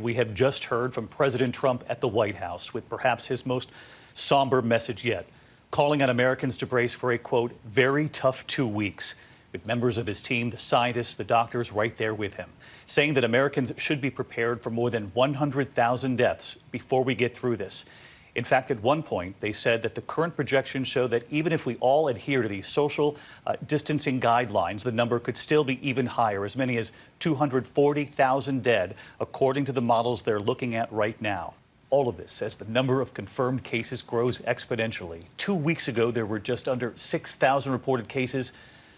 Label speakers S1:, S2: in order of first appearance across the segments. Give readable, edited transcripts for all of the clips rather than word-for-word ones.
S1: We have just heard from President Trump at the White House with perhaps his most somber message yet, calling on Americans to brace for a, quote, very tough 2 weeks, with members of his team, the scientists, the doctors right there with him, saying that Americans should be prepared for more than 100,000 deaths before we get through this. In fact, at one point, they said that the current projections show that even if we all adhere to these social distancing guidelines, the number could still be even higher, as many as 240,000 dead, according to the models they're looking at right now. All of this as the number of confirmed cases grows exponentially. 2 weeks ago, there were just under 6,000 reported cases.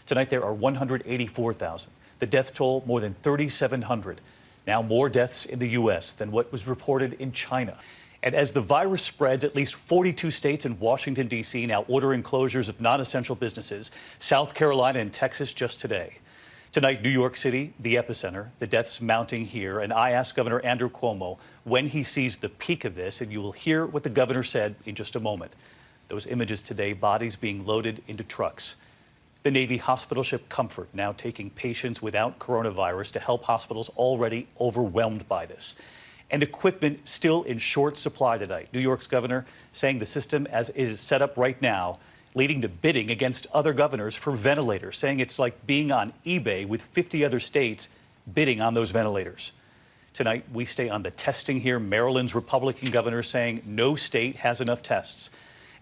S1: Tonight, there are 184,000. The death toll, more than 3,700. Now more deaths in the U.S. than what was reported in China. And as the virus spreads, at least 42 states and Washington, D.C. now ordering closures of non-essential businesses. South Carolina and Texas just today. Tonight, New York City, the epicenter, the deaths mounting here. And I asked Governor Andrew Cuomo when he sees the peak of this, and you will hear what the governor said in just a moment. Those images today, bodies being loaded into trucks. The Navy hospital ship Comfort now taking patients without coronavirus to help hospitals already overwhelmed by this. And equipment still in short supply tonight. New York's governor saying the system as it is set up right now, leading to bidding against other governors for ventilators, saying it's like being on eBay with 50 other states bidding on those ventilators. Tonight, we stay on the testing here. Maryland's Republican governor saying no state has enough tests.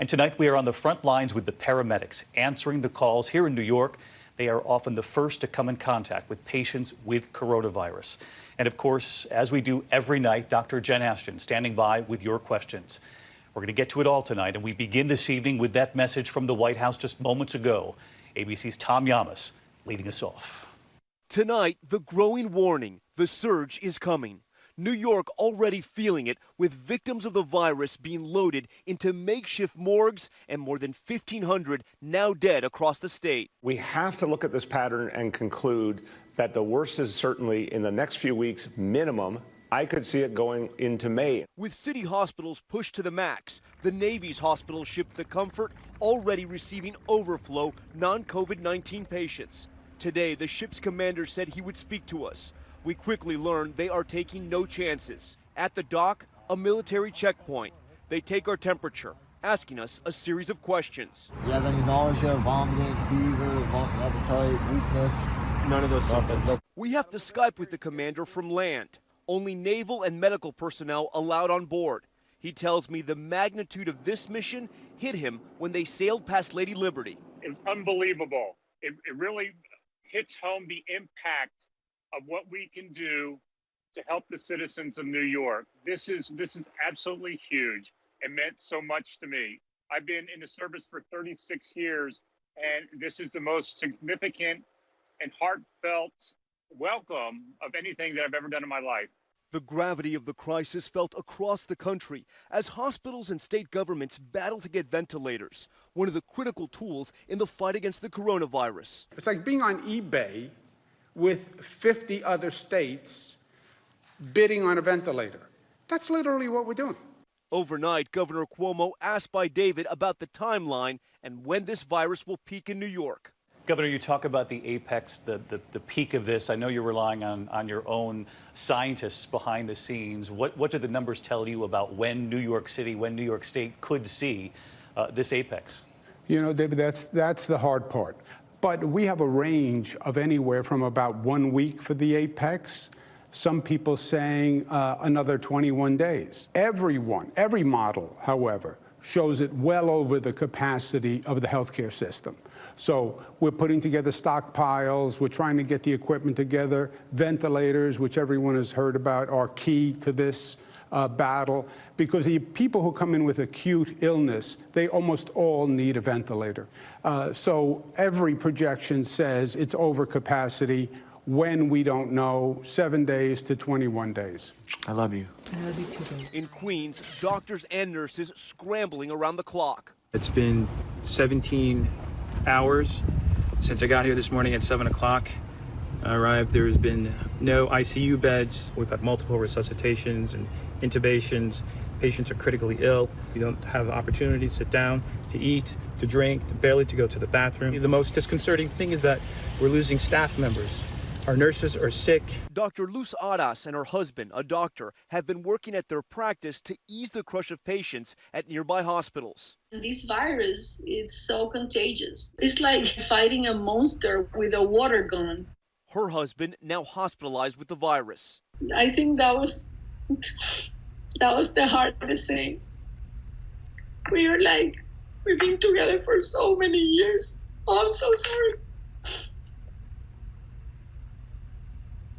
S1: And tonight, we are on the front lines with the paramedics, answering the calls here in New York. They are often the first to come in contact with patients with coronavirus. And of course, as we do every night, Dr. Jen Ashton standing by with your questions. We're going to get to it all tonight, and we begin this evening with that message from the White House just moments ago. ABC's Tom Yamas leading us off.
S2: Tonight, the growing warning, the surge is coming. New York already feeling it, with victims of the virus being loaded into makeshift morgues and more than 1,500 now dead across the state.
S3: We have to look at this pattern and conclude that the worst is certainly in the next few weeks, minimum. I could see it going into May.
S2: With city hospitals pushed to the max, the Navy's hospital ship the Comfort already receiving overflow non-COVID-19 patients. Today, the ship's commander said he would speak to us. We quickly learned they are taking no chances. At the dock, a military checkpoint. They take our temperature, asking us a series of questions.
S4: Do you have any nausea, vomiting, fever, loss of appetite, weakness?
S2: None of those symptoms. We have to Skype with the commander from land. Only naval and medical personnel allowed on board. He tells me the magnitude of this mission hit him when they sailed past Lady Liberty.
S5: It's unbelievable. It really hits home the impact of what we can do to help the citizens of New York. This is absolutely huge. It meant so much to me. I've been in the service for 36 years, and this is the most significant and heartfelt welcome of anything that I've ever done in my life.
S2: The gravity of the crisis felt across the country as hospitals and state governments battle to get ventilators, one of the critical tools in the fight against the coronavirus.
S6: It's like being on eBay with 50 other states bidding on a ventilator. That's literally what we're doing.
S2: Overnight, Governor Cuomo asked by David about the timeline and when this virus will peak in New York.
S1: Governor, you talk about the apex, the peak of this. I know you're relying on your own scientists behind the scenes. What do the numbers tell you about when New York City, when New York State could see this apex?
S6: You know, David, that's the hard part. But we have a range of anywhere from about 1 week for the apex, some people saying another 21 days. Every model, however, shows it well over the capacity of the healthcare system. So we're putting together stockpiles, we're trying to get the equipment together. Ventilators, which everyone has heard about, are key to this battle, because the people who come in with acute illness, they almost all need a ventilator. So every projection says it's over capacity. When we don't know, 7 days to 21 days.
S7: I love you.
S8: I love you too, babe.
S2: In Queens, doctors and nurses scrambling around the clock.
S7: It's been 17 hours since I got here this morning at 7 o'clock. I arrived, there's been no ICU beds. We've had multiple resuscitations and intubations. Patients are critically ill. You don't have the opportunity to sit down, to eat, to drink, barely to go to the bathroom. The most disconcerting thing is that we're losing staff members Our nurses are sick.
S2: Dr. Luz Aras and her husband, a doctor, have been working at their practice to ease the crush of patients at nearby hospitals.
S8: This virus is so contagious. It's like fighting a monster with a water gun.
S2: Her husband now hospitalized with the virus.
S8: I think that was the hardest thing. We've been together for so many years. Oh, I'm so sorry.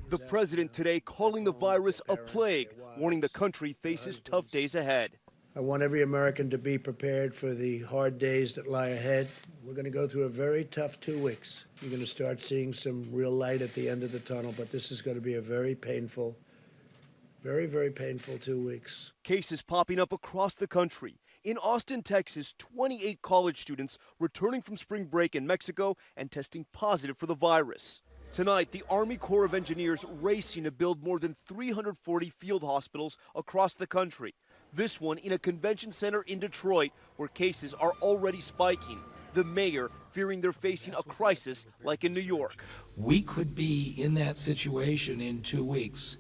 S2: The president today calling the virus a plague, warning the country faces tough days ahead.
S9: I want every American to be prepared for the hard days that lie ahead. We're going to go through a very tough 2 weeks. You're going to start seeing some real light at the end of the tunnel, but this is going to be a very painful, very, very painful 2 weeks.
S2: Cases popping up across the country. In Austin, Texas, 28 college students returning from spring break in Mexico and testing positive for the virus. Tonight, the Army Corps of Engineers racing to build more than 340 field hospitals across the country. This one in a convention center in Detroit, where cases are already spiking. The mayor fearing they're facing a crisis like in New York.
S10: We could be in that situation in 2 weeks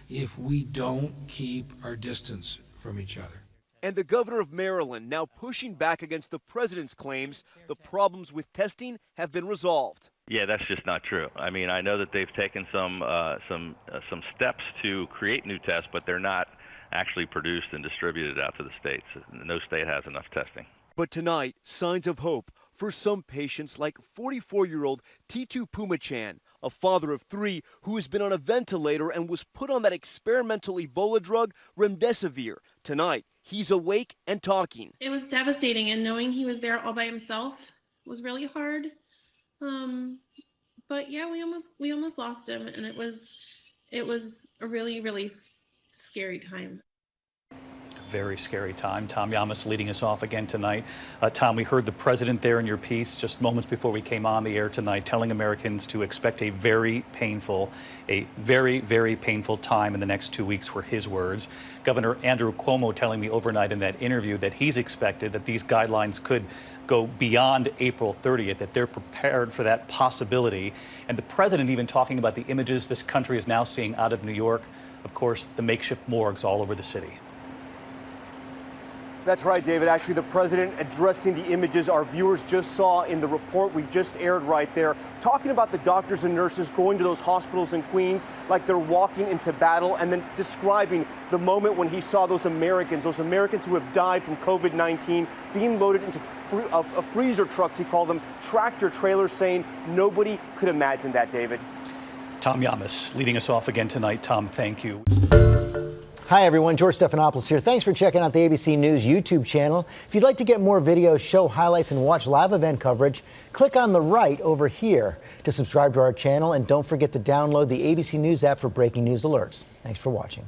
S10: if we don't keep our distance from each other.
S2: And the governor of Maryland now pushing back against the president's claims the problems with testing have been resolved.
S11: Yeah, that's just not true. I mean, I know that they've taken some steps to create new tests, but they're not actually produced and distributed out to the states. No state has enough testing.
S2: But tonight, signs of hope for some patients like 44-year-old Titu Pumachan, a father of 3 who has been on a ventilator and was put on that experimental Ebola drug, remdesivir. Tonight, he's awake and talking.
S12: It was devastating, and knowing he was there all by himself was really hard. But yeah, we almost lost him, and it was a really, really scary time.
S1: Very scary time. Tom Llamas leading us off again tonight. Tom, we heard the president there in your piece just moments before we came on the air tonight, telling Americans to expect a very, very painful time in the next 2 weeks, were his words. Governor Andrew Cuomo telling me overnight in that interview that he's expected that these guidelines could go beyond April 30th, that they're prepared for that possibility. And the president even talking about the images this country is now seeing out of New York. Of course, the makeshift morgues all over the city.
S2: That's right, David. Actually, the president addressing the images our viewers just saw in the report we just aired right there, talking about the doctors and nurses going to those hospitals in Queens like they're walking into battle, and then describing the moment when he saw those Americans who have died from COVID-19 being loaded into freezer trucks, he called them, tractor trailers, saying nobody could imagine that, David.
S1: Tom Llamas leading us off again tonight. Tom, thank you.
S4: Hi, everyone. George Stephanopoulos here. Thanks for checking out the ABC News YouTube channel. If you'd like to get more videos, show highlights, and watch live event coverage, click on the right over here to subscribe to our channel. And don't forget to download the ABC News app for breaking news alerts. Thanks for watching.